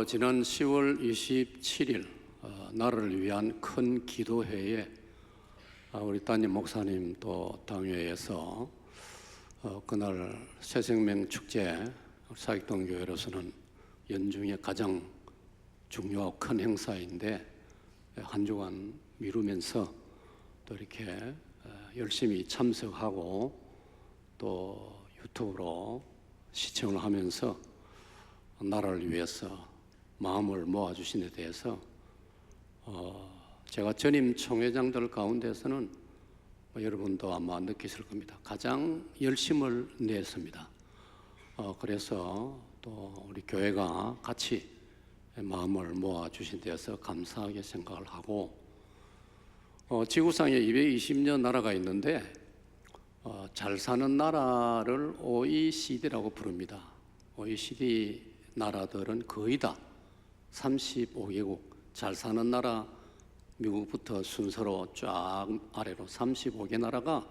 지난 10월 27일 나라를 위한 큰 기도회에 우리 따님 목사님 또 당회에서 그날 새생명 축제 사익동교회로서는 연중에 가장 중요하고 큰 행사인데 한 주간 미루면서 또 이렇게 열심히 참석하고 또 유튜브로 시청을 하면서 나라를 위해서 마음을 모아주신 데 대해서 제가 전임 총회장들 가운데서는 여러분도 아마 느끼실 겁니다. 가장 열심을 냈습니다. 그래서 또 우리 교회가 같이 마음을 모아주신 데서 감사하게 생각을 하고 지구상에 220여 나라가 있는데 잘 사는 나라를 OECD라고 부릅니다. OECD 나라들은 거의 다 35개국, 잘 사는 나라 미국부터 순서로 쫙 아래로 35개 나라가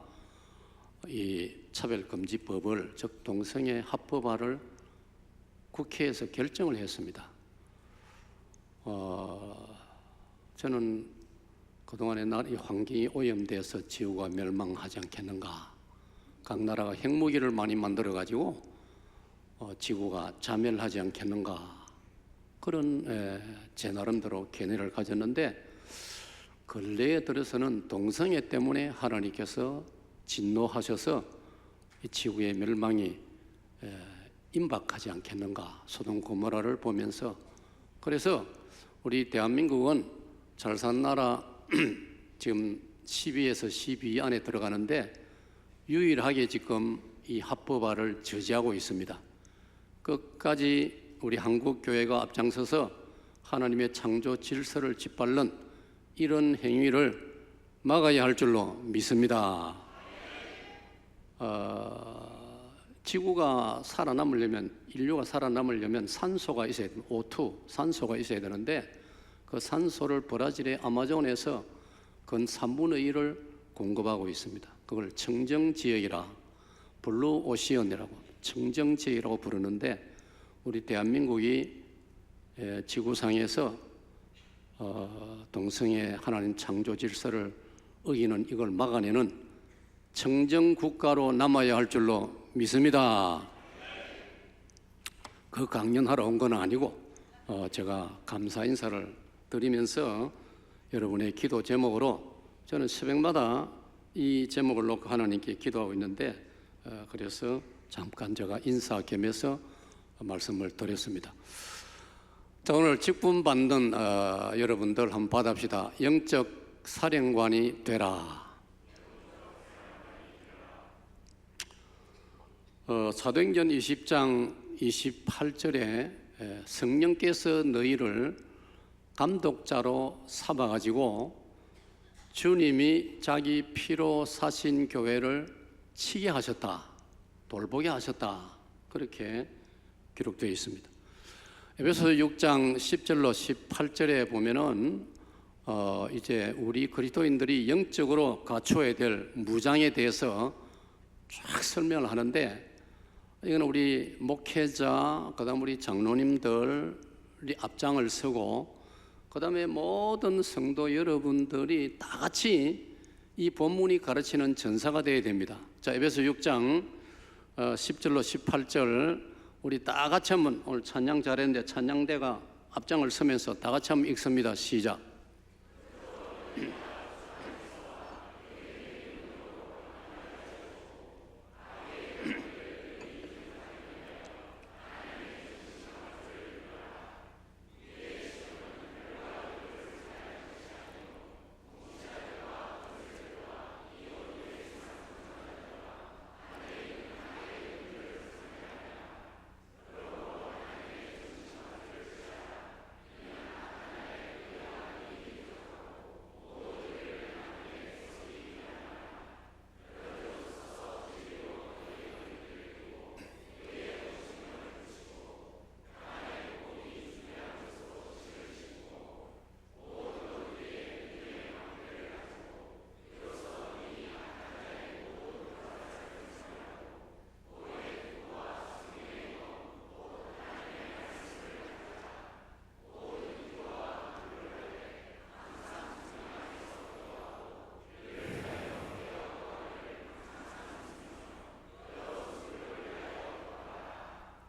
이 차별금지법을, 즉 동성애 합법화를 국회에서 결정을 했습니다. 저는 그동안에 이 환경이 오염돼서 지구가 멸망하지 않겠는가, 각 나라가 핵무기를 많이 만들어 가지고 지구가 자멸하지 않겠는가, 그런 제 나름대로 견해를 가졌는데 근래에 들어서는 동성애 때문에 하나님께서 진노하셔서 이 지구의 멸망이 임박하지 않겠는가, 소돔 고모라를 보면서. 그래서 우리 대한민국은 잘 산 나라 지금 10위에서 12위 안에 들어가는데 유일하게 지금 이 합법화를 저지하고 있습니다. 끝까지 우리 한국교회가 앞장서서 하나님의 창조 질서를 짓밟는 이런 행위를 막아야 할 줄로 믿습니다. 지구가 살아남으려면, 인류가 살아남으려면 산소가 있어야 됩니다. O2, 산소가 있어야 되는데 그 산소를 브라질의 아마존에서 근 3분의 1을 공급하고 있습니다. 그걸 청정지역이라, 블루오시언이라고, 청정지역이라고 부르는데 우리 대한민국이 지구상에서 동성애 하나님 창조 질서를 어기는 이걸 막아내는 청정국가로 남아야 할 줄로 믿습니다. 그 강연하러 온 건 아니고 제가 감사 인사를 드리면서 여러분의 기도 제목으로, 저는 새벽마다 이 제목을 놓고 하나님께 기도하고 있는데 그래서 잠깐 제가 인사 겸해서 말씀을 드렸습니다. 자, 오늘 직분 받는 여러분들 한번 받읍시다. 영적 사령관이 되라. 사도행전 20장 28절에 성령께서 너희를 감독자로 삼아가지고 주님이 자기 피로 사신 교회를 치게 하셨다, 돌보게 하셨다, 그렇게 기록되어 있습니다. 에베소서 6장 10절로 18절에 보면은 이제 우리 그리스도인들이 영적으로 갖춰야 될 무장에 대해서 쫙 설명을 하는데, 이건 우리 목회자, 그다음 우리 장로님들이 앞장을 서고 그다음에 모든 성도 여러분들이 다 같이 이 본문이 가르치는 전사가 되어야 됩니다. 자, 에베소 6장 10절로 18절 우리 다 같이 한번, 오늘 찬양 잘했는데 찬양대가 앞장을 서면서 다 같이 한번 읽습니다. 시작.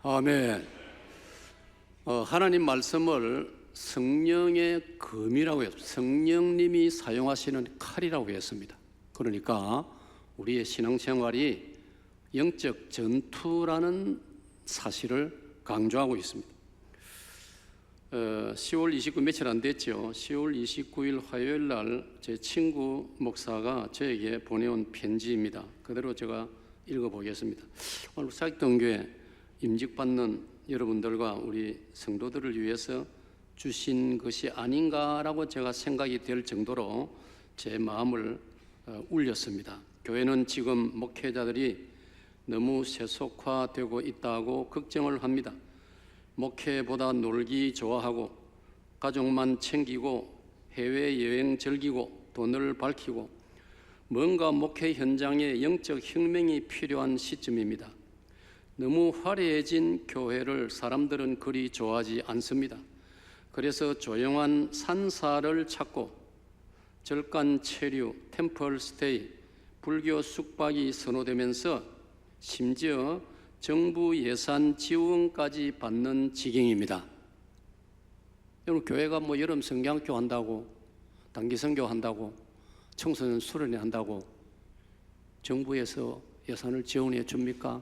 아멘. 하나님 말씀을 성령의 검이라고 했습니다. 성령님이 사용하시는 칼이라고 했습니다. 그러니까 우리의 신앙생활이 영적 전투라는 사실을 강조하고 있습니다. 10월 29일 며칠 안 됐죠. 10월 29일 화요일 날 제 친구 목사가 저에게 보내온 편지입니다. 그대로 제가 읽어보겠습니다. 오늘 사직동교회 임직받는 여러분들과 우리 성도들을 위해서 주신 것이 아닌가라고 제가 생각이 될 정도로 제 마음을 울렸습니다. 교회는 지금 목회자들이 너무 세속화되고 있다고 걱정을 합니다. 목회보다 놀기 좋아하고 가족만 챙기고 해외여행 즐기고 돈을 밝히고 뭔가 목회 현장에 영적 혁명이 필요한 시점입니다. 너무 화려해진 교회를 사람들은 그리 좋아하지 않습니다. 그래서 조용한 산사를 찾고 절간 체류, 템플 스테이, 불교 숙박이 선호되면서 심지어 정부 예산 지원까지 받는 지경입니다. 여러분, 교회가 뭐 여름 성경학교 한다고, 단기 선교 한다고, 청소년 수련회 한다고 정부에서 예산을 지원해 줍니까?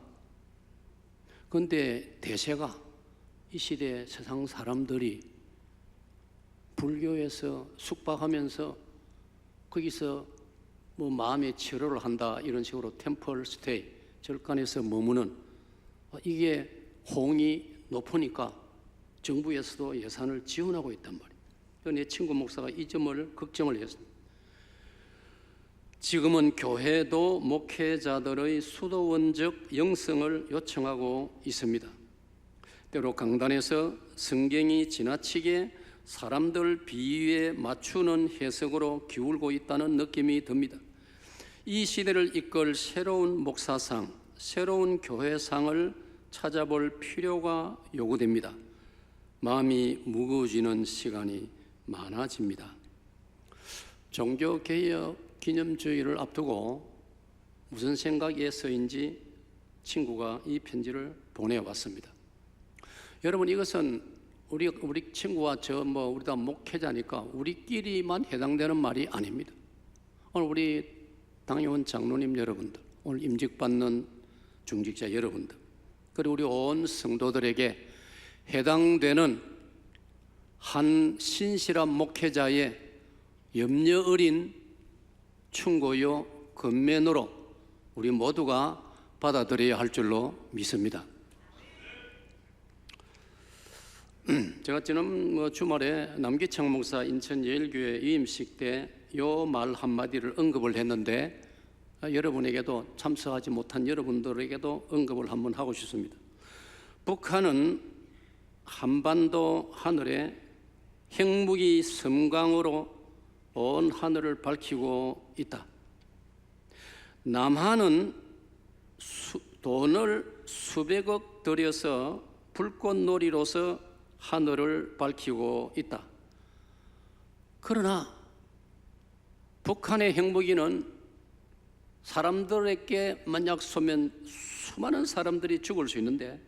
그런데 대세가 이 시대 세상 사람들이 불교에서 숙박하면서 거기서 뭐 마음의 치료를 한다 이런 식으로 템플 스테이, 절간에서 머무는 이게 호응이 높으니까 정부에서도 예산을 지원하고 있단 말이에요. 내 친구 목사가 이 점을 걱정을 했습니다. 지금은 교회도 목회자들의 수도원적 영성을 요청하고 있습니다. 때로 강단에서 성경이 지나치게 사람들 비위에 맞추는 해석으로 기울고 있다는 느낌이 듭니다. 이 시대를 이끌 새로운 목사상, 새로운 교회상을 찾아볼 필요가 요구됩니다. 마음이 무거워지는 시간이 많아집니다. 종교개혁 기념주의를 앞두고 무슨 생각에서인지 친구가 이 편지를 보내왔습니다. 여러분, 이것은 우리 친구와 우리 다 목회자니까 우리끼리만 해당되는 말이 아닙니다. 오늘 우리 당회원 장로님 여러분들, 오늘 임직받는 중직자 여러분들, 그리고 우리 온 성도들에게 해당되는 한 신실한 목회자의 염려 어린 충고요 권면으로 우리 모두가 받아들여야 할 줄로 믿습니다. 제가 지난 주말에 남기창 목사 인천 예일교회 위임식 때 요 말 한마디를 언급을 했는데 여러분에게도 참석하지 못한 여러분들에게도 언급을 한번 하고 싶습니다. 북한은 한반도 하늘에 핵무기 섬광으로 온 하늘을 밝히고 있다. 남한은 돈을 수백억 들여서 불꽃놀이로서 하늘을 밝히고 있다. 그러나 북한의 핵무기는 사람들에게 만약 쏘면 수많은 사람들이 죽을 수 있는데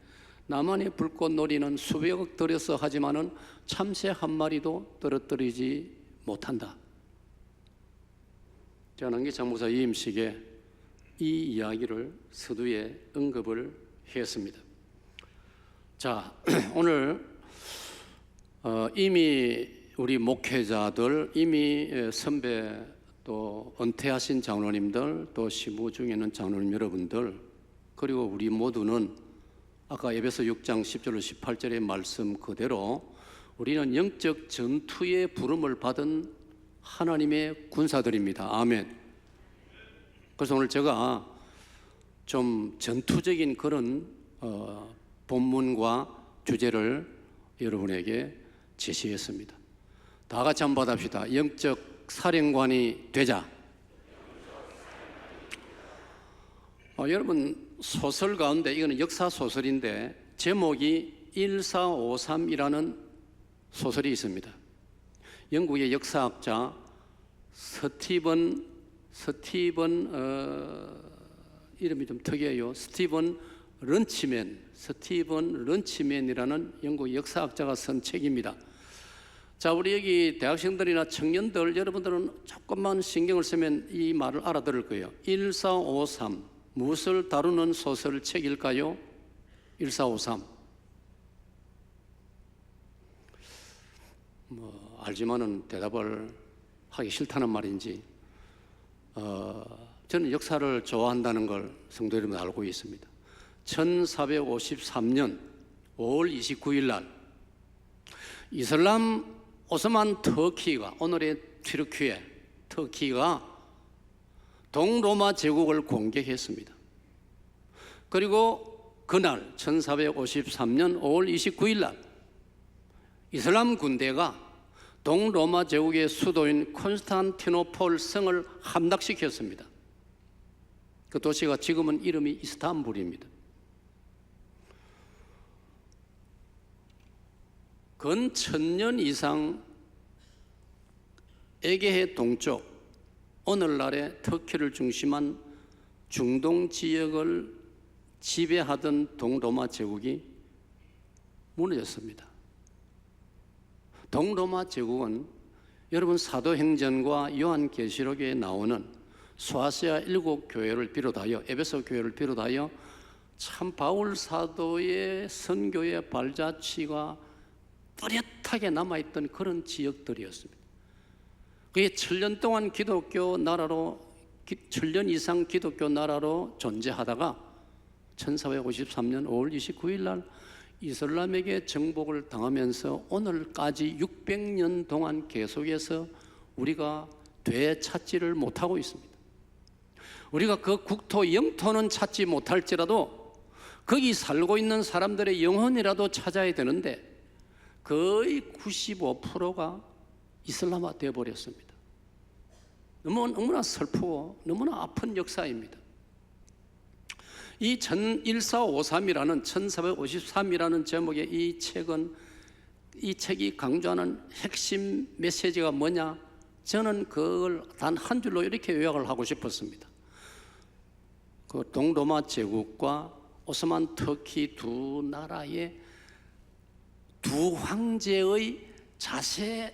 남한의 불꽃놀이는 수백억 들여서 하지만은 참새 한 마리도 떨어뜨리지 못한다. 제가 남기창 목사 위임식에 이 이야기를 서두에 언급을 했습니다. 자, 오늘 이미 우리 목회자들, 이미 선배 또 은퇴하신 장로님들, 또 시무 중에 있는 장로님 여러분들, 그리고 우리 모두는 아까 에베소 6장 10절로 18절의 말씀 그대로 우리는 영적 전투의 부름을 받은 하나님의 군사들입니다. 아멘. 그래서 오늘 제가 좀 전투적인 그런 본문과 주제를 여러분에게 제시했습니다. 다 같이 한번 받읍시다. 영적 사령관이 되자. 여러분, 소설 가운데 이거는 역사 소설인데 제목이 1453이라는 소설이 있습니다. 영국의 역사학자 스티븐 이름이 좀 특이해요. 스티븐 스티븐 런치맨이라는 영국 역사학자가 쓴 책입니다. 자, 우리 여기 대학생들이나 청년들 여러분들은 조금만 신경을 쓰면 이 말을 알아들을 거예요. 1453 무엇을 다루는 소설 책일까요? 1453 알지만은 대답을 하기 싫다는 말인지 저는 역사를 좋아한다는 걸 성도 여러분 알고 있습니다. 1453년 5월 29일 날 이슬람 오스만 터키가, 오늘의 튀르키예 터키가 동로마 제국을 공격했습니다. 그리고 그날 1453년 5월 29일 날 이슬람 군대가 동로마 제국의 수도인 콘스탄티노폴 성을 함락시켰습니다. 그 도시가 지금은 이름이 이스탄불입니다. 근 1000년 이상 에게해 동쪽 오늘날의 터키를 중심한 중동 지역을 지배하던 동로마 제국이 무너졌습니다. 동로마 제국은 여러분 사도행전과 요한계시록에 나오는 소아시아 7교회를 비롯하여 에베소 교회를 비롯하여 참 바울 사도의 선교의 발자취가 뚜렷하게 남아있던 그런 지역들이었습니다. 그게 7년 동안 기독교 나라로 7년 이상 기독교 나라로 존재하다가 1453년 5월 29일 날 이슬람에게 정복을 당하면서 오늘까지 600년 동안 계속해서 우리가 되찾지를 못하고 있습니다. 우리가 그 국토 영토는 찾지 못할지라도 거기 살고 있는 사람들의 영혼이라도 찾아야 되는데 거의 95%가 이슬람화 되어버렸습니다. 너무나 슬프고 너무나 아픈 역사입니다. 이 1453이라는 1453이라는 제목의 이 책이 강조하는 핵심 메시지가 뭐냐? 저는 그걸 단 한 줄로 이렇게 요약을 하고 싶었습니다. 그 동로마 제국과 오스만 터키 두 나라의 두 황제의 자세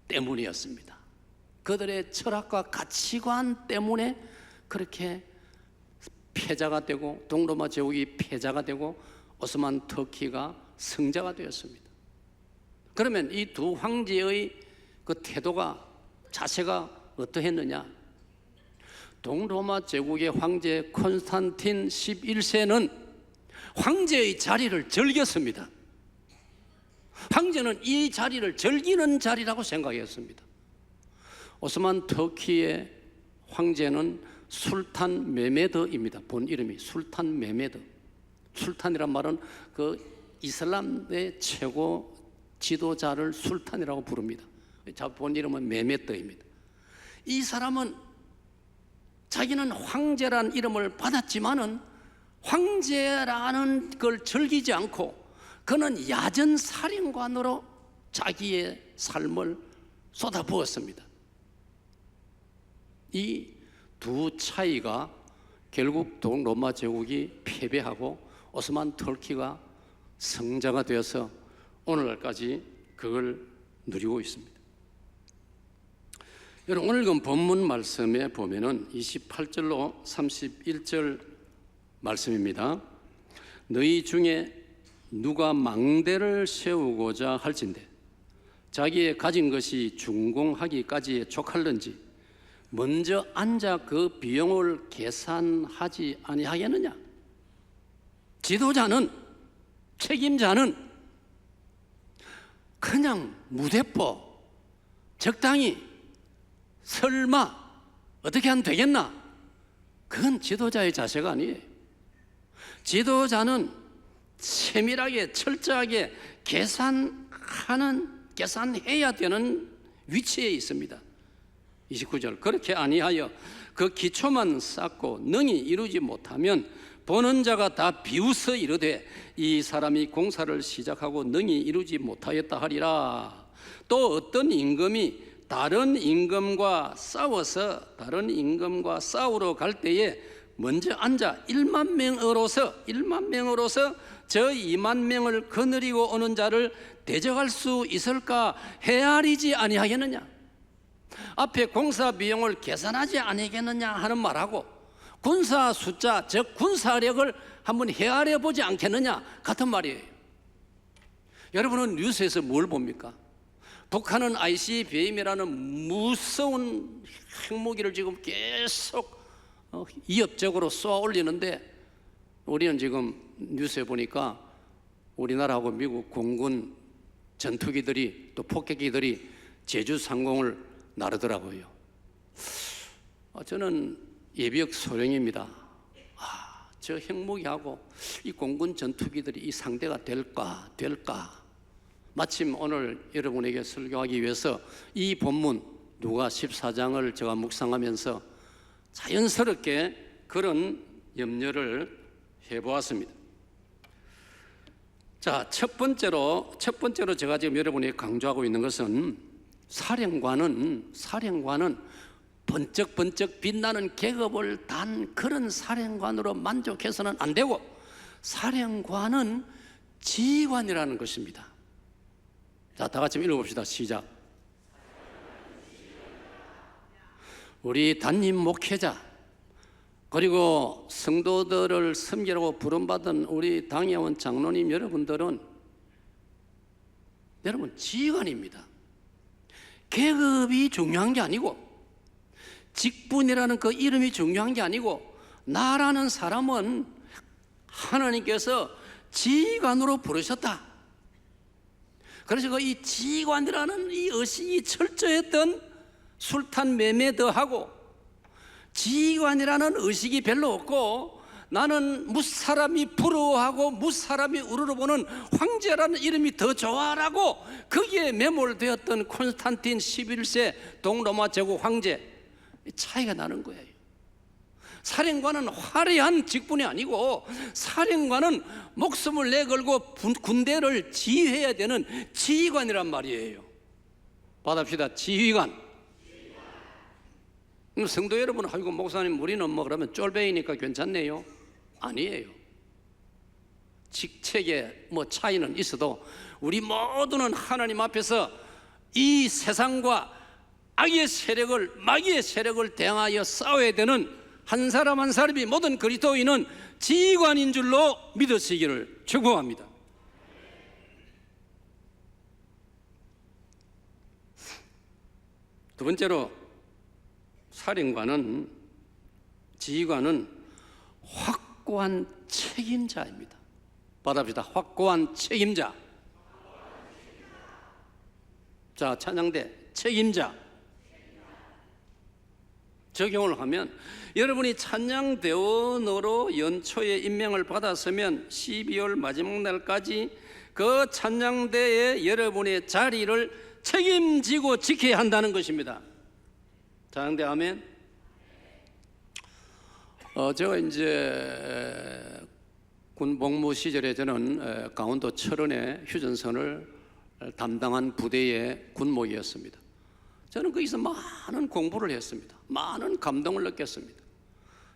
때문이었습니다. 그들의 철학과 가치관 때문에 그렇게 패자가 되고 동로마 제국이 패자가 되고 오스만 터키가 승자가 되었습니다. 그러면 이 두 황제의 그 태도가 자세가 어떠했느냐? 동로마 제국의 황제 콘스탄틴 11세는 황제의 자리를 즐겼습니다. 황제는 이 자리를 즐기는 자리라고 생각했습니다. 오스만 터키의 황제는 술탄 메메드입니다. 본 이름이 술탄 메메드. 술탄이란 말은 그 이슬람의 최고 지도자를 술탄이라고 부릅니다. 본 이름은 메메드입니다. 이 사람은 자기는 황제란 이름을 받았지만은 황제라는 걸 즐기지 않고 그는 야전 살인관으로 자기의 삶을 쏟아부었습니다. 이 두 차이가 결국 동로마 제국이 패배하고 오스만 터키가 승자가 되어서 오늘날까지 그걸 누리고 있습니다. 여러분, 오늘 그 본문 말씀에 보면은 28절로 31절 말씀입니다. 너희 중에 누가 망대를 세우고자 할진대 자기의 가진 것이 준공하기까지에 족할는지 먼저 앉아 그 비용을 계산하지 아니하겠느냐? 지도자는, 책임자는 그냥 무대뽀 적당히 설마 어떻게 하면 되겠나? 그건 지도자의 자세가 아니에요. 지도자는 세밀하게 철저하게 계산해야 되는 위치에 있습니다. 29절 그렇게 아니하여 그 기초만 쌓고 능히 이루지 못하면 보는 자가 다 비웃어 이르되 이 사람이 공사를 시작하고 능히 이루지 못하였다 하리라. 또 어떤 임금이 다른 임금과 싸우러 갈 때에 먼저 앉아 1만 명으로서 저 2만 명을 거느리고 오는 자를 대적할 수 있을까 헤아리지 아니하겠느냐? 앞에 공사 비용을 계산하지 아니겠느냐 하는 말하고 군사 숫자, 즉 군사력을 한번 헤아려 보지 않겠느냐 같은 말이에요. 여러분은 뉴스에서 뭘 봅니까? 북한은 ICBM이라는 무서운 핵무기를 지금 계속 위협적으로 쏘아 올리는데, 우리는 지금 뉴스에 보니까 우리나라하고 미국 공군 전투기들이 또 폭격기들이 제주 상공을 나르더라고요. 저는 예비역 소령입니다. 저 핵무기하고 이 공군 전투기들이 이 상대가 될까? 마침 오늘 여러분에게 설교하기 위해서 이 본문 누가 14장을 제가 묵상하면서 자연스럽게 그런 염려를 해보았습니다. 자, 첫 번째로 제가 지금 여러분에게 강조하고 있는 것은 사령관은 번쩍번쩍 빛나는 계급을 단 그런 사령관으로 만족해서는 안 되고, 사령관은 지휘관이라는 것입니다. 자, 다 같이 읽어봅시다. 시작. 우리 담임 목회자 그리고 성도들을 섬기라고 부름받은 우리 당회원 장로님 여러분들은 여러분 지휘관입니다. 계급이 중요한 게 아니고, 직분이라는 그 이름이 중요한 게 아니고, 나라는 사람은 하나님께서 지휘관으로 부르셨다. 그래서 이 지휘관이라는 이 의식이 철저했던 술탄 메메드하고, 지휘관이라는 의식이 별로 없고 나는 무사람이 부러워하고 무사람이 우러러보는 황제라는 이름이 더 좋아라고 거기에 매몰되었던 콘스탄틴 11세 동로마 제국 황제, 차이가 나는 거예요. 사령관은 화려한 직분이 아니고 사령관은 목숨을 내걸고 군대를 지휘해야 되는 지휘관이란 말이에요. 받읍시다. 지휘관. 성도 여러분, 아이고 목사님 우리는 뭐 그러면 쫄배이니까 괜찮네요. 아니에요. 직책에 뭐 차이는 있어도 우리 모두는 하나님 앞에서 이 세상과 악의 세력을, 마귀의 세력을 대항하여 싸워야 되는 한 사람 한 사람이 모든 그리스도인은 지휘관인 줄로 믿으시기를 축복합니다. 두 번째로, 사령관은, 지휘관은 확고한 책임자입니다. 받아봅시다. 확고한 책임자. 자, 찬양대 책임자. 적용을 하면 여러분이 찬양대원으로 연초에 임명을 받았으면 12월 마지막 날까지 그 찬양대에 여러분의 자리를 책임지고 지켜야 한다는 것입니다. 찬양대 아멘. 제가 이제 군 복무 시절에 저는 강원도 철원의 휴전선을 담당한 부대의 군목이었습니다. 저는 거기서 많은 공부를 했습니다. 많은 감동을 느꼈습니다.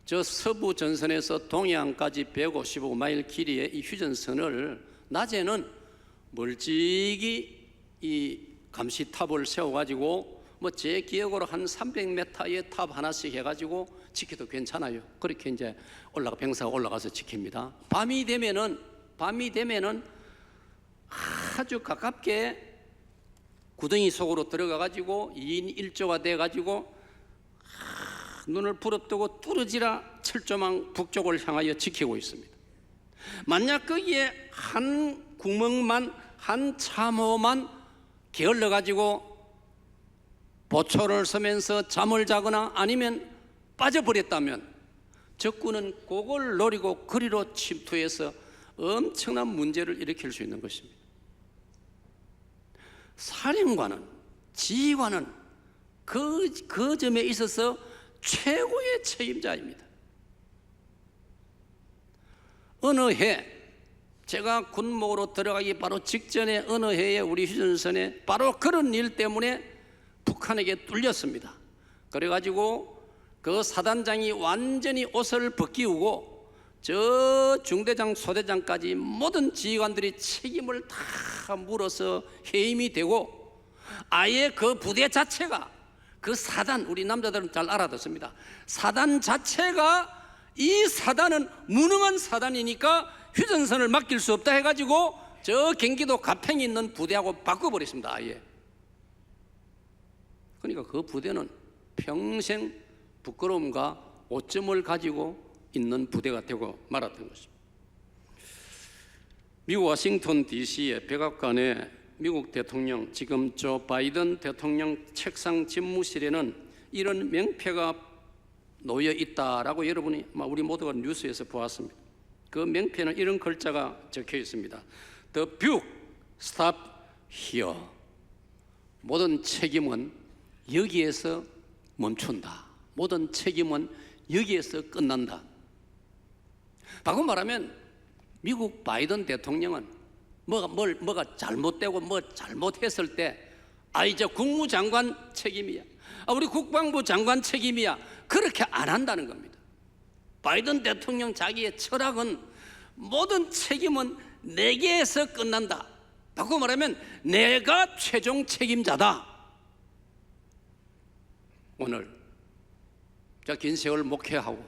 저 서부 전선에서 동해안까지 155마일 길이의 이 휴전선을 낮에는 멀찍이 이 감시탑을 세워가지고 뭐 제 기억으로 한 300m의 탑 하나씩 해가지고 지켜도 괜찮아요. 그렇게 이제 병사가 올라가서 지킵니다. 밤이 되면은 아주 가깝게 구덩이 속으로 들어가가지고 2인 1조가 돼가지고 눈을 부릅뜨고 뚫어지라 철조망 북쪽을 향하여 지키고 있습니다. 만약 거기에 한 구멍만, 한 참호만 게을러가지고 보초를 서면서 잠을 자거나 아니면 빠져버렸다면 적군은 그걸 노리고 그리로 침투해서 엄청난 문제를 일으킬 수 있는 것입니다. 사령관은, 지휘관은 그 점에 있어서 최고의 책임자입니다. 어느 해, 제가 군목으로 들어가기 바로 직전에 어느 해에 우리 휴전선에 바로 그런 일 때문에 북한에게 뚫렸습니다. 그래가지고 그 사단장이 완전히 옷을 벗기우고 저 중대장 소대장까지 모든 지휘관들이 책임을 다 물어서 해임이 되고 아예 그 부대 자체가 그 사단, 우리 남자들은 잘 알아듣습니다. 사단 자체가 이 사단은 무능한 사단이니까 휴전선을 맡길 수 없다 해가지고 저 경기도 가평에 있는 부대하고 바꿔버렸습니다. 아예. 그러니까 그 부대는 평생 부끄러움과 오점을 가지고 있는 부대가 되고 말았던 것입니다. 미국 워싱턴 DC의 백악관에 미국 대통령, 지금 조 바이든 대통령 책상 집무실에는 이런 명패가 놓여 있다라고 여러분이 우리 모두가 뉴스에서 보았습니다. 그 명패는 이런 글자가 적혀 있습니다. The buck stop here. 모든 책임은 여기에서 멈춘다. 모든 책임은 여기에서 끝난다. 바꿔 말하면 미국 바이든 대통령은 뭐가 잘못되고 뭐 잘못했을 때 이제 국무장관 책임이야, 우리 국방부 장관 책임이야, 그렇게 안 한다는 겁니다. 바이든 대통령 자기의 철학은 모든 책임은 내게에서 끝난다. 바꿔 말하면 내가 최종 책임자다. 오늘 제가 긴 세월 목회하고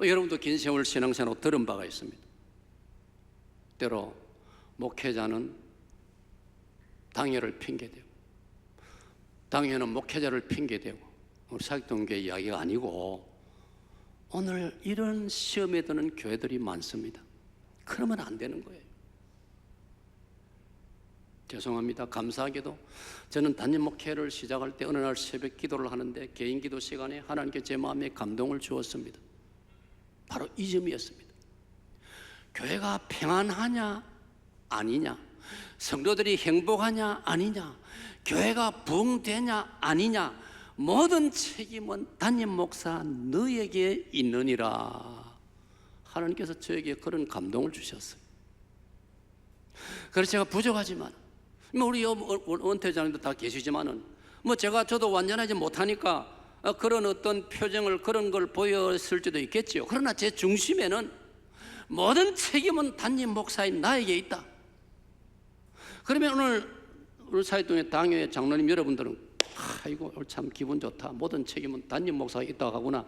여러분도 긴 세월 신앙생활 들은 바가 있습니다. 때로 목회자는 당회를 핑계대고 당회는 목회자를 핑계대고 우리 사역동교회 이야기가 아니고 오늘 이런 시험에 드는 교회들이 많습니다. 그러면 안 되는 거예요. 죄송합니다. 감사하게도 저는 단임 목회를 시작할 때 어느 날 새벽 기도를 하는데 개인 기도 시간에 하나님께 제 마음에 감동을 주었습니다. 바로 이 점이었습니다. 교회가 평안하냐 아니냐, 성도들이 행복하냐 아니냐, 교회가 부흥되냐 아니냐, 모든 책임은 담임 목사 너에게 있느니라. 하나님께서 저에게 그런 감동을 주셨어요. 그래서 제가 부족하지만 우리 원태자님도 다 계시지만은 저도 완전하지 못하니까 그런 어떤 표정을 그런 걸 보였을지도 있겠지요. 그러나 제 중심에는 모든 책임은 담임 목사인 나에게 있다. 그러면 오늘 우리 사회동의 당회 장로님 여러분들은 아이고 참 기분 좋다. 모든 책임은 담임 목사가 있다고 하구나.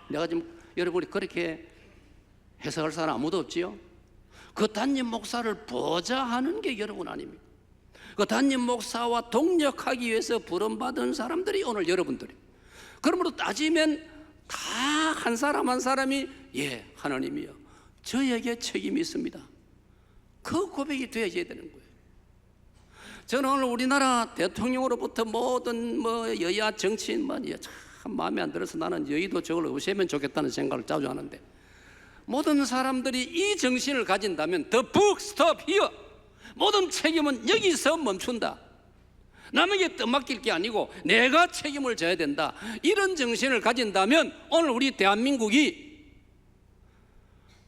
내가 지금 여러분이 그렇게 해석할 사람 아무도 없지요. 그 담임 목사를 보좌하는 게 여러분 아닙니까? 그 담임 목사와 동력하기 위해서 부름받은 사람들이 오늘 여러분들이에요. 그러므로 따지면 다 한 사람 한 사람이 하나님이요 저에게 책임이 있습니다. 그 고백이 되어야 되는 거예요. 저는 오늘 우리나라 대통령으로부터 모든 여야 정치인 참 마음에 안 들어서 나는 여의도 저걸 없애면 좋겠다는 생각을 자주 하는데 모든 사람들이 이 정신을 가진다면 The buck stop here. 모든 책임은 여기서 멈춘다. 남에게 떠맡길 게 아니고 내가 책임을 져야 된다. 이런 정신을 가진다면 오늘 우리 대한민국이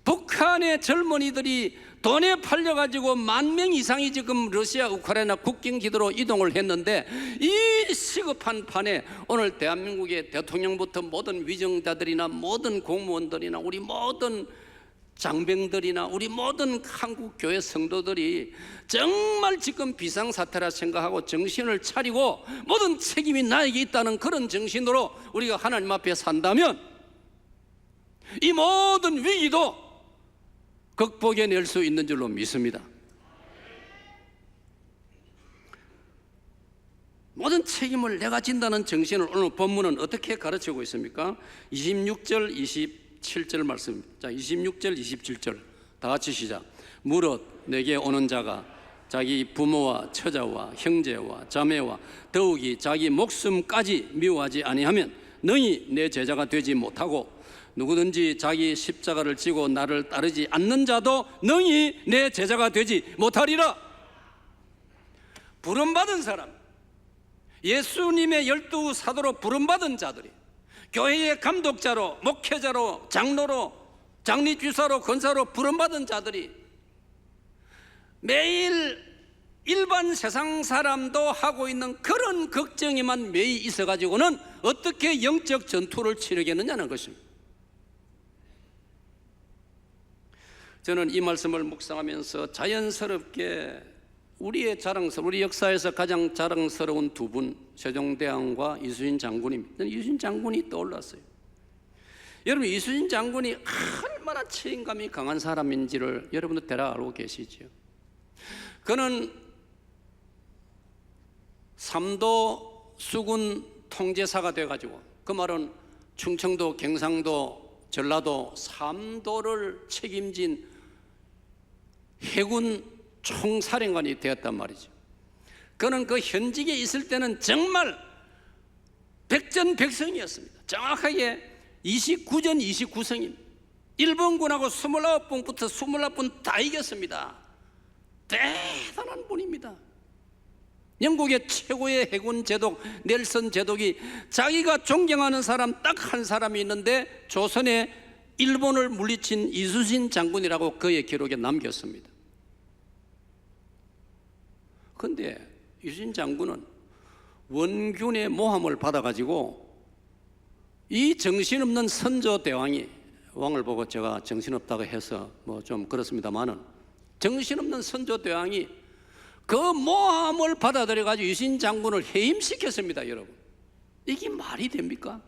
북한의 젊은이들이 돈에 팔려가지고 10,000명 이상이 지금 러시아 우크라이나 국경 기도로 이동을 했는데 이 시급한 판에 오늘 대한민국의 대통령부터 모든 위정자들이나 모든 공무원들이나 우리 모든 장병들이나 우리 모든 한국 교회 성도들이 정말 지금 비상사태라 생각하고 정신을 차리고 모든 책임이 나에게 있다는 그런 정신으로 우리가 하나님 앞에 산다면 이 모든 위기도 극복해낼 수 있는 줄로 믿습니다. 모든 책임을 내가 진다는 정신을 오늘 본문은 어떻게 가르치고 있습니까? 26절 27절 말씀입니다. 자, 26절 27절 다 같이 시작. 무릇 내게 오는 자가 자기 부모와 처자와 형제와 자매와 더욱이 자기 목숨까지 미워하지 아니하면 너희 내 제자가 되지 못하고 누구든지 자기 십자가를 지고 나를 따르지 않는 자도 너희 내 제자가 되지 못하리라. 부름받은 사람, 예수님의 12 사도로 부름받은 자들이 교회의 감독자로, 목회자로, 장로로, 장리주사로, 권사로 부름받은 자들이 매일 일반 세상 사람도 하고 있는 그런 걱정에만 매이 있어가지고는 어떻게 영적 전투를 치르겠느냐는 것입니다. 저는 이 말씀을 묵상하면서 자연스럽게 우리 역사에서 가장 자랑스러운 두 분, 세종대왕과 이순신 장군입니다. 저는 이순신 장군이 떠올랐어요. 여러분, 이순신 장군이 얼마나 책임감이 강한 사람인지를 여러분도 대략 알고 계시죠. 그는 삼도 수군 통제사가 돼가지고, 그 말은 충청도, 경상도, 전라도 3도를 책임진 해군 총사령관이 되었단 말이죠. 그는 그 현직에 있을 때는 정말 백전백승이었습니다. 정확하게 29전 29승입니다. 일본군하고 29번부터 29번 다 이겼습니다. 대단한 분입니다. 영국의 최고의 해군 제독 넬슨 제독이 자기가 존경하는 사람 딱 한 사람이 있는데 조선에 일본을 물리친 이순신 장군이라고 그의 기록에 남겼습니다. 그런데 이순신 장군은 원균의 모함을 받아가지고 이 정신없는 선조대왕이, 왕을 보고 제가 정신없다고 해서 뭐 좀 그렇습니다만은, 정신없는 선조대왕이 그 모함을 받아들여가지고 이순신 장군을 해임시켰습니다. 여러분, 이게 말이 됩니까?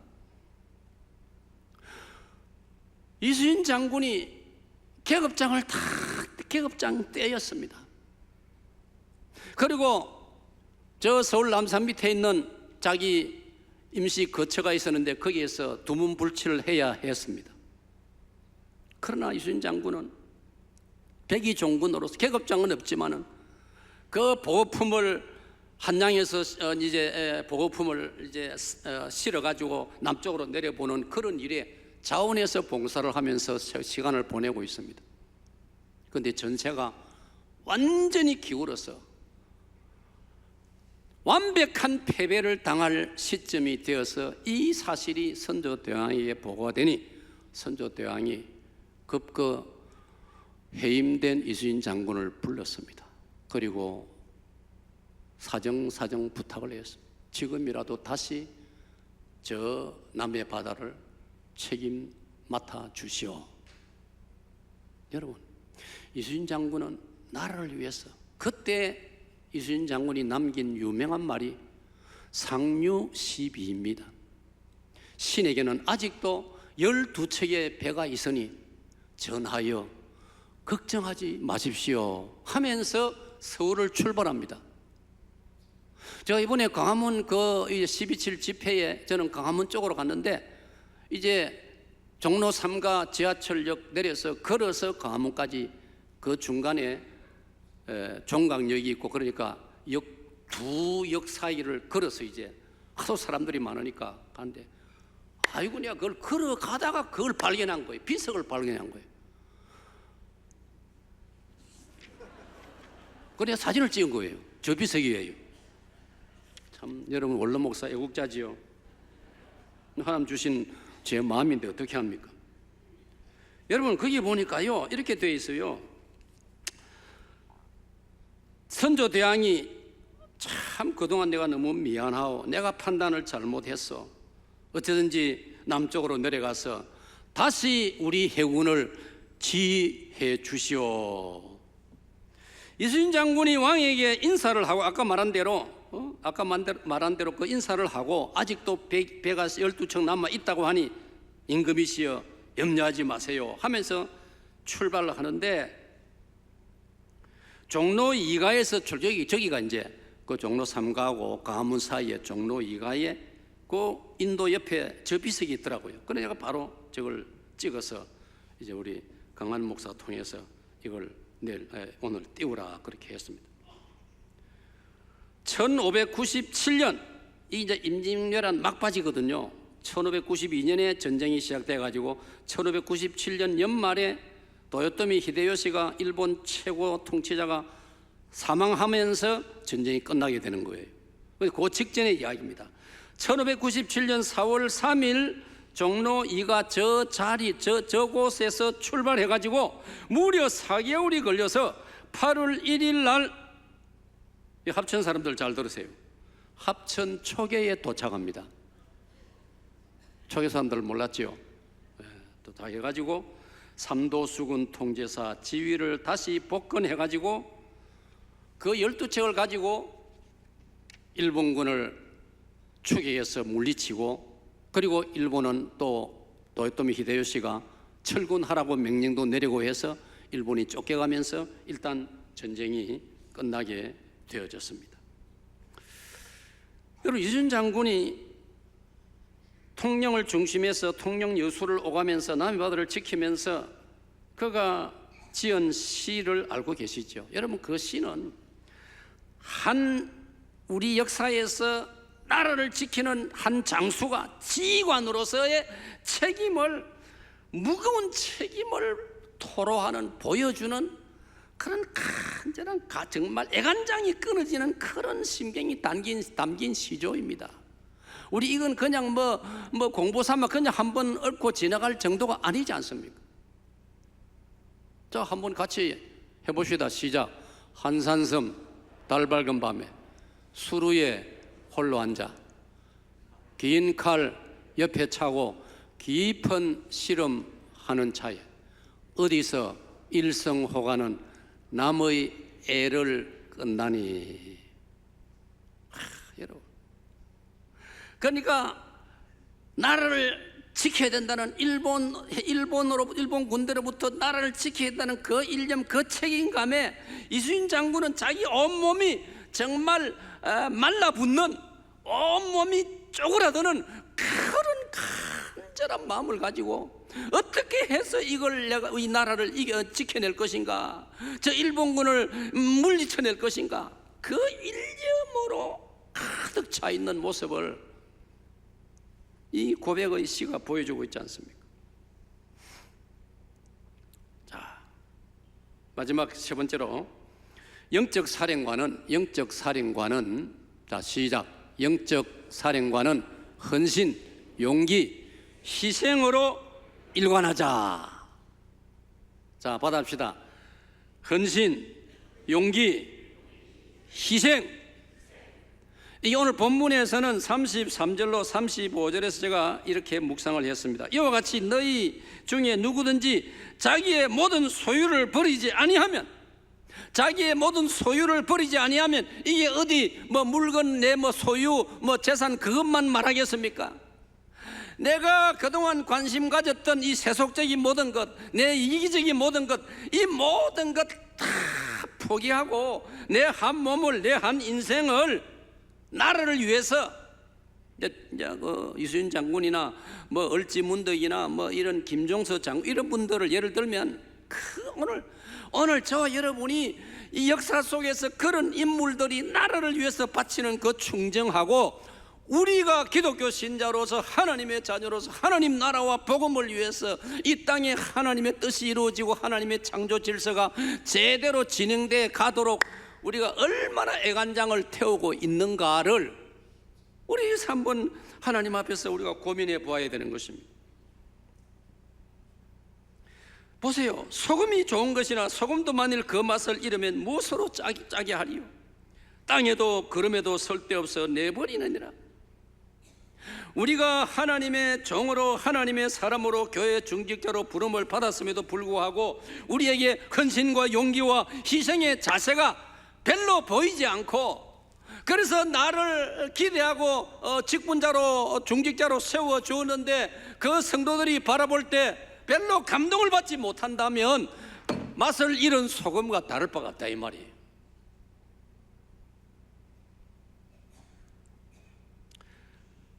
이순신 장군이 계급장을 다 계급장 떼였습니다. 그리고 저 서울 남산 밑에 있는 자기 임시 거처가 있었는데 거기에서 두문불치를 해야 했습니다. 그러나 이순신 장군은 백의종군으로서, 계급장은 없지만은 그 보급품을 한양에서 이제 보급품을 이제 실어 가지고 남쪽으로 내려보는 그런 일에 자원에서 봉사를 하면서 시간을 보내고 있습니다. 그런데 전세가 완전히 기울어서 완벽한 패배를 당할 시점이 되어서 이 사실이 선조대왕에게 보고가 되니 선조대왕이 급그 해임된 이순신 장군을 불렀습니다. 그리고 사정 부탁을 했습니다. 지금이라도 다시 저 남해 바다를 책임 맡아 주시오. 여러분, 이순신 장군은 나라를 위해서, 그때 이순신 장군이 남긴 유명한 말이 상류시비입니다. 신에게는 아직도 12척의 배가 있으니 전하여 걱정하지 마십시오 하면서 서울을 출발합니다. 제가 이번에 광화문 그 12.7 집회에 저는 광화문 쪽으로 갔는데, 이제 종로 3가 지하철역 내려서 걸어서 광화문까지 그 중간에 종강역이 있고, 그러니까 두 역 사이를 걸어서 이제 하도 사람들이 많으니까 가는데, 아이고 내가 그걸 걸어가다가 그걸 발견한 거예요. 비석을 발견한 거예요. 그래야 사진을 찍은 거예요. 저 비석이에요. 참, 여러분, 원로 목사 애국자지요. 하나님 주신 제 마음인데 어떻게 합니까? 여러분, 거기 보니까요 이렇게 되어 있어요. 선조대왕이 참 그동안 내가 너무 미안하오, 내가 판단을 잘못했어, 어쩌든지 남쪽으로 내려가서 다시 우리 해군을 지휘해 주시오. 이순신 장군이 왕에게 인사를 하고, 아까 말한 대로 그 인사를 하고 아직도 배가 12척 남아 있다고 하니 임금이시여 염려하지 마세요 하면서 출발을 하는데, 종로 2가에서 저기가 이제 그 종로 3가하고 광화문 사이에 종로 2가에 그 인도 옆에 저 비석이 있더라고요. 그래서 제가 바로 저걸 찍어서 이제 우리 강한 목사 통해서 이걸 오늘 띄우라 그렇게 했습니다. 1597년, 이제 임진왜란 막바지거든요. 1592년에 전쟁이 시작돼 가지고 1597년 연말에 도요토미 히데요시가 일본 최고 통치자가 사망하면서 전쟁이 끝나게 되는 거예요. 그 직전의 이야기입니다. 1597년 4월 3일 종로 2가 저곳에서 출발해 가지고 무려 4개월이 걸려서 8월 1일 날, 합천 사람들 잘 들으세요, 합천 초계에 도착합니다. 초기 사람들 몰랐지요. 또 다 해가지고 삼도수군 통제사 지휘를 다시 복권해가지고 그 12척을 가지고 일본군을 추격해서 물리치고, 그리고 일본은 또 도요토미 히데요시가 철군하라고 명령도 내리고 해서 일본이 쫓겨가면서 일단 전쟁이 끝나게 되어졌습니다. 여러분, 이순신 장군이 통영을 중심해서 통영 여수를 오가면서 남해바다를 지키면서 그가 지은 시를 알고 계시죠? 여러분, 그 시는 우리 역사에서 나라를 지키는 한 장수가 지휘관으로서의 무거운 책임을 토로하는, 보여주는 그런 간절한, 정말 애간장이 끊어지는 그런 심경이 담긴 시조입니다. 우리 이건 그냥 공부 삼아 그냥 한번 읊고 지나갈 정도가 아니지 않습니까? 자, 한번 같이 해봅시다. 시작. 한산섬 달 밝은 밤에 수루에 홀로 앉아 긴 칼 옆에 차고 깊은 씨름하는 차에 어디서 일성호가는 남의 애를 끝나니. 여러분, 그러니까 나라를 지켜야 된다는 일본 군대로부터 나라를 지켜야 된다는 그 일념, 그 책임감에 이순신 장군은 자기 온몸이 정말 말라붙는, 온몸이 쪼그라드는 그런 간절한 마음을 가지고 어떻게 해서 이 나라를 지켜낼 것인가, 저 일본군을 물리쳐낼 것인가, 그 일념으로 가득 차 있는 모습을 이 고백의 시가 보여주고 있지 않습니까? 자, 마지막 세 번째로 영적 사령관은 자, 시작. 영적 사령관은 헌신, 용기, 희생으로 일관하자. 자, 받아봅시다. 헌신, 용기, 희생. 이 오늘 본문에서는 33절로 35절에서 제가 이렇게 묵상을 했습니다. 이와 같이 너희 중에 누구든지 자기의 모든 소유를 버리지 아니하면, 이게 어디 물건, 내 소유, 재산 그것만 말하겠습니까? 내가 그동안 관심 가졌던 이 세속적인 모든 것, 내 이기적인 모든 것, 이 모든 것 다 포기하고 내 한 몸을, 내 한 인생을 나라를 위해서, 이순신 장군이나 얼지문덕이나 이런 김종서 장군, 이런 분들을 예를 들면 오늘 저와 여러분이 이 역사 속에서 그런 인물들이 나라를 위해서 바치는 그 충정하고, 우리가 기독교 신자로서 하나님의 자녀로서 하나님 나라와 복음을 위해서 이 땅에 하나님의 뜻이 이루어지고 하나님의 창조 질서가 제대로 진행돼 가도록 우리가 얼마나 애간장을 태우고 있는가를 우리에서 한번 하나님 앞에서 우리가 고민해 보아야 되는 것입니다. 보세요. 소금이 좋은 것이나 소금도 만일 그 맛을 잃으면 무엇으로 짜게 하리요? 땅에도 거름에도 쓸데없어 내버리느니라. 우리가 하나님의 종으로, 하나님의 사람으로, 교회 중직자로 부름을 받았음에도 불구하고 우리에게 헌신과 용기와 희생의 자세가 별로 보이지 않고, 그래서 나를 기대하고 직분자로, 중직자로 세워 주었는데 그 성도들이 바라볼 때 별로 감동을 받지 못한다면 맛을 잃은 소금과 다를 바가 없다, 이 말이에요.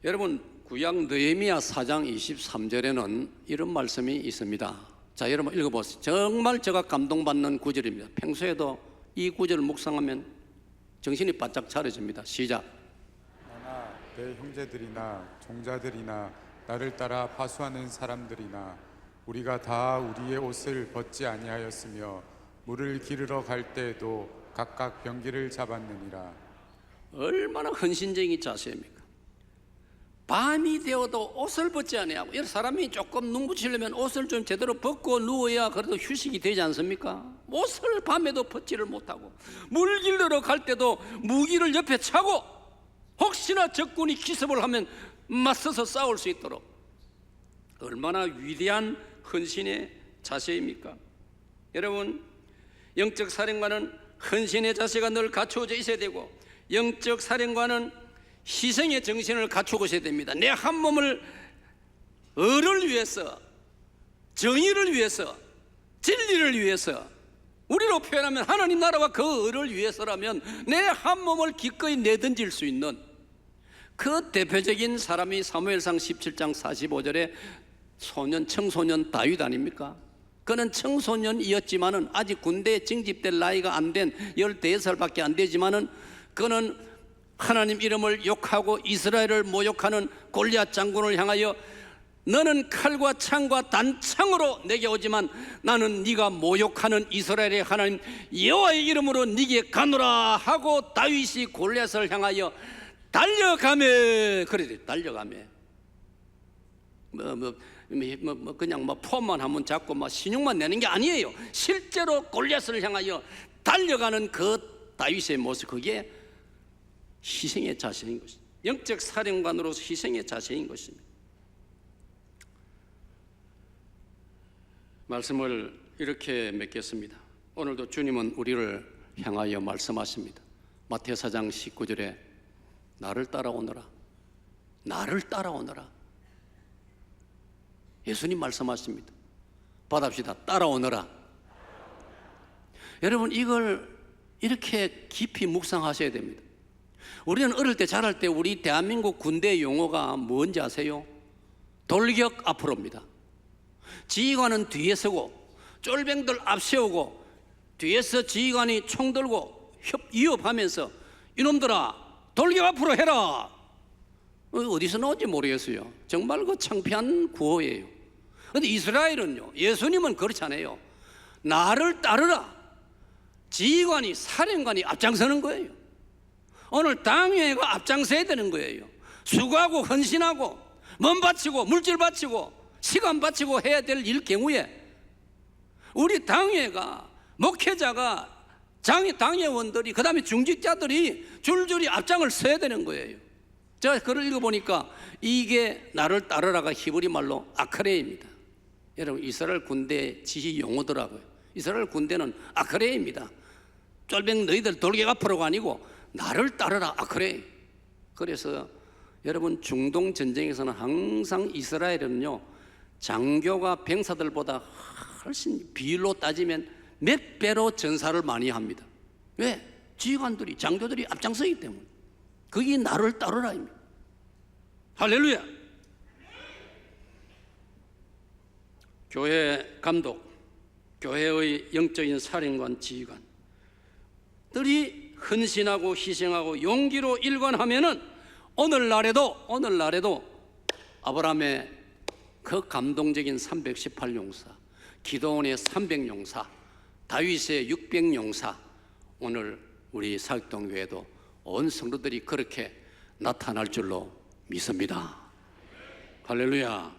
여러분, 구약 느헤미야 4장 23절에는 이런 말씀이 있습니다. 자, 여러분 읽어보세요. 정말 제가 감동받는 구절입니다. 평소에도 이 구절을 묵상하면 정신이 바짝 차려집니다. 시작. 나나 내 형제들이나 종자들이나 나를 따라 파수하는 사람들이나 우리가 다 우리의 옷을 벗지 아니하였으며 물을 기르러 갈 때에도 각각 병기를 잡았느니라. 얼마나 헌신적인 자세입니까? 밤이 되어도 옷을 벗지 아니하고, 여러 사람이 조금 눈 붙이려면 옷을 좀 제대로 벗고 누워야 그래도 휴식이 되지 않습니까? 옷을 밤에도 벗지를 못하고, 물 길러러 갈 때도 무기를 옆에 차고, 혹시나 적군이 기습을 하면 맞서서 싸울 수 있도록 얼마나 위대한 헌신의 자세입니까? 여러분, 영적 사령관은 헌신의 자세가 늘 갖추어져 있어야 되고, 영적 사령관은 희생의 정신을 갖추고 있어야 됩니다. 내 한 몸을 을을 위해서, 정의를 위해서, 진리를 위해서, 우리로 표현하면 하나님 나라와 그 을을 위해서라면 내 한 몸을 기꺼이 내던질 수 있는 그 대표적인 사람이 사무엘상 17장 45절에 청소년 다윗 아닙니까? 그는 청소년이었지만은 아직 군대에 징집될 나이가 안 된 14살밖에 안 되지만은 그는 하나님 이름을 욕하고 이스라엘을 모욕하는 골리앗 장군을 향하여 너는 칼과 창과 단창으로 내게 오지만 나는 네가 모욕하는 이스라엘의 하나님 여호와의 이름으로 네게 가노라 하고 다윗이 골리앗을 향하여 달려가매. 그래, 달려가매. 그냥 폼만 한번 잡고 신용만 내는 게 아니에요. 실제로 골리앗을 향하여 달려가는 그 다윗의 모습, 그게 희생의 자세인 것입니다. 영적 사령관으로서 희생의 자세인 것입니다. 말씀을 이렇게 맺겠습니다. 오늘도 주님은 우리를 향하여 말씀하십니다. 마태오 4장 19절에 나를 따라오너라, 나를 따라오너라. 예수님 말씀하십니다. 받합시다. 따라오너라. 여러분, 이걸 이렇게 깊이 묵상하셔야 됩니다. 우리는 어릴 때 자랄 때 우리 대한민국 군대 용어가 뭔지 아세요? 돌격 앞으로입니다. 지휘관은 뒤에 서고 쫄병들 앞세우고 뒤에서 지휘관이 총 들고 위협하면서 이놈들아 돌격 앞으로 해라. 어디서 나온지 모르겠어요. 정말 그 창피한 구호예요. 그런데 이스라엘은요, 예수님은 그렇지 않아요. 나를 따르라. 지휘관이, 사령관이 앞장서는 거예요. 오늘 당회가 앞장서야 되는 거예요. 수고하고 헌신하고 몸 바치고 물질 바치고 시간 바치고 해야 될 일 경우에 우리 당회가, 목회자가, 당회원들이, 그 다음에 중직자들이 줄줄이 앞장을 서야 되는 거예요. 제가 글을 읽어보니까 이게 나를 따르라가 히브리 말로 아크레입니다. 여러분, 이스라엘 군대 지휘 용어더라고요. 이스라엘 군대는 아크레입니다. 쫄병 너희들 돌격 앞으로가 아니고 나를 따르라, 아크레. 그래서 여러분, 중동 전쟁에서는 항상 이스라엘은요, 장교가 병사들보다 훨씬 비율로 따지면 몇 배로 전사를 많이 합니다. 왜? 지휘관들이, 장교들이 앞장서기 때문에. 그게 나를 따르라입니다. 할렐루야. 교회 감독, 교회의 영적인 사령관, 지휘관들이 헌신하고 희생하고 용기로 일관하면은 오늘날에도 아브라함의 그 감동적인 318용사, 기도원의 300용사, 다윗의 600용사, 오늘 우리 사역동교회도 온 성도들이 그렇게 나타날 줄로 믿습니다. 할렐루야.